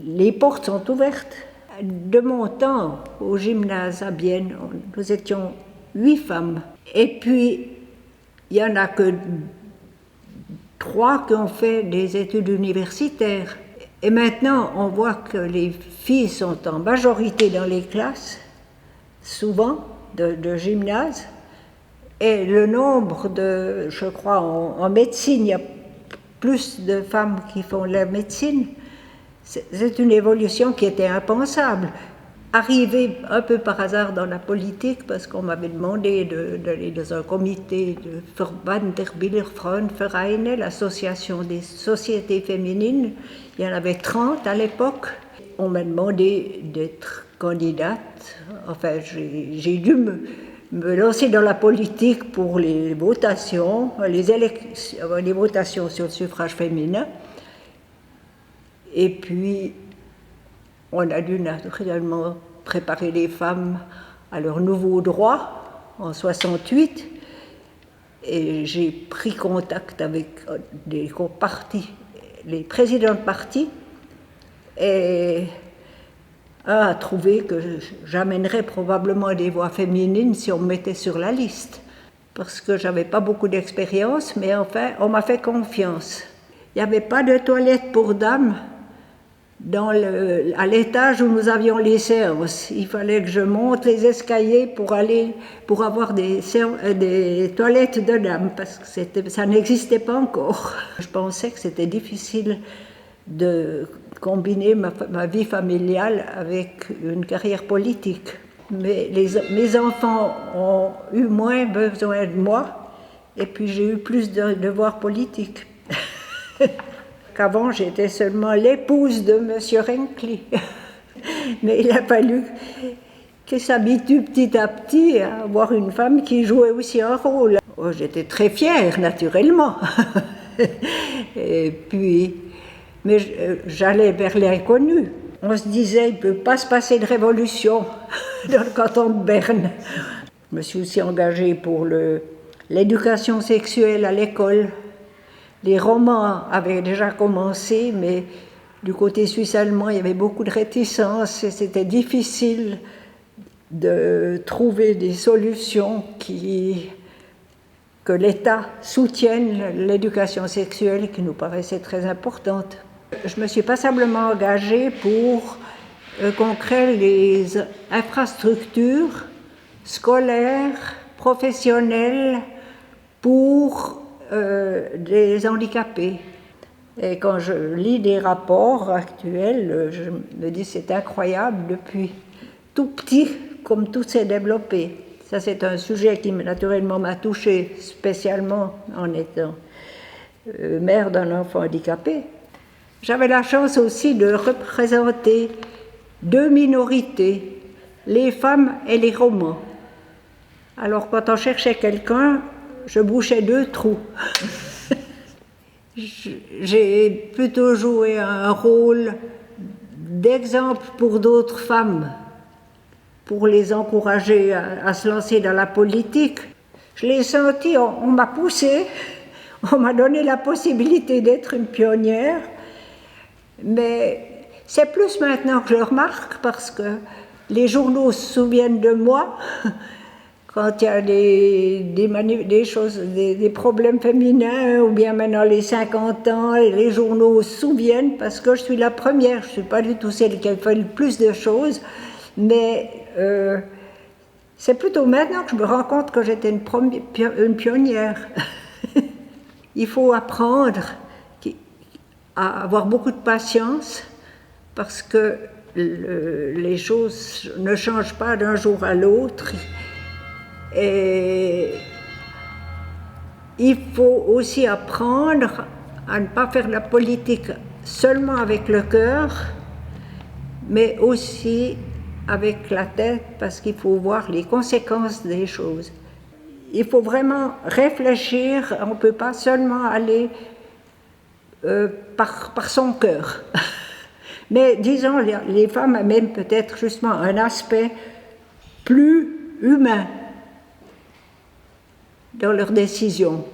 Les portes sont ouvertes. De mon temps, au gymnase à Bienne, nous étions 8 femmes. Et puis, il n'y en a que 3 qui ont fait des études universitaires. Et maintenant, on voit que les filles sont en majorité dans les classes, souvent, de gymnase. Et le nombre de, je crois, en médecine, il y a plus de femmes qui font la médecine. C'est une évolution qui était impensable. Arrivé un peu par hasard dans la politique, parce qu'on m'avait demandé d'aller dans un comité de Verband der Bilderfrauenvereine, l'association des sociétés féminines. Il y en avait 30 à l'époque. On m'a demandé d'être candidate. Enfin, j'ai dû me lancer dans la politique pour les votations, les votations sur le suffrage féminin. Et puis, on a dû naturellement préparer les femmes à leurs nouveaux droits en 68. Et j'ai pris contact avec les présidents de partis. Et un a trouvé que j'amènerais probablement des voix féminines si on me mettait sur la liste. Parce que je n'avais pas beaucoup d'expérience, mais enfin, on m'a fait confiance. Il n'y avait pas de toilette pour dames à l'étage où nous avions les séances. Il fallait que je monte les escaliers pour avoir des toilettes de dames, parce que ça n'existait pas encore. Je pensais que c'était difficile de combiner ma vie familiale avec une carrière politique. Mais mes enfants ont eu moins besoin de moi, et puis j'ai eu plus de devoirs politiques. Qu'avant, j'étais seulement l'épouse de M. Renkli. Mais il a fallu qu'il s'habitue petit à petit à avoir une femme qui jouait aussi un rôle. Oh, j'étais très fière, naturellement. Et puis, mais j'allais vers l'inconnu. On se disait, il ne peut pas se passer de révolution dans le canton de Berne. Je me suis aussi engagée pour l'éducation sexuelle à l'école. Les romans avaient déjà commencé, mais du côté suisse-allemand, il y avait beaucoup de réticences et c'était difficile de trouver des solutions que l'État soutienne l'éducation sexuelle qui nous paraissait très importante. Je me suis passablement engagée pour qu'on crée les infrastructures scolaires, professionnelles pour des handicapés. Et quand je lis des rapports actuels, je me dis c'est incroyable, depuis tout petit, comme tout s'est développé. Ça, c'est un sujet qui naturellement m'a touchée, spécialement en étant mère d'un enfant handicapé. J'avais la chance aussi de représenter 2 minorités, les femmes et les Roms. Alors quand on cherchait quelqu'un, je bouchais 2 trous. J'ai plutôt joué un rôle d'exemple pour d'autres femmes, pour les encourager à se lancer dans la politique. Je l'ai senti, on m'a poussée, on m'a donné la possibilité d'être une pionnière, mais c'est plus maintenant que je le remarque parce que les journaux se souviennent de moi. Quand il y a des problèmes féminins, ou bien maintenant les 50 ans, les journaux se souviennent parce que je suis la première. Je ne suis pas du tout celle qui a fait le plus de choses, mais c'est plutôt maintenant que je me rends compte que j'étais une pionnière. Il faut apprendre à avoir beaucoup de patience parce que les choses ne changent pas d'un jour à l'autre. Et il faut aussi apprendre à ne pas faire de la politique seulement avec le cœur, mais aussi avec la tête, parce qu'il faut voir les conséquences des choses. Il faut vraiment réfléchir, on ne peut pas seulement aller par son cœur. Mais disons, les femmes amènent peut-être justement un aspect plus humain dans leurs décisions.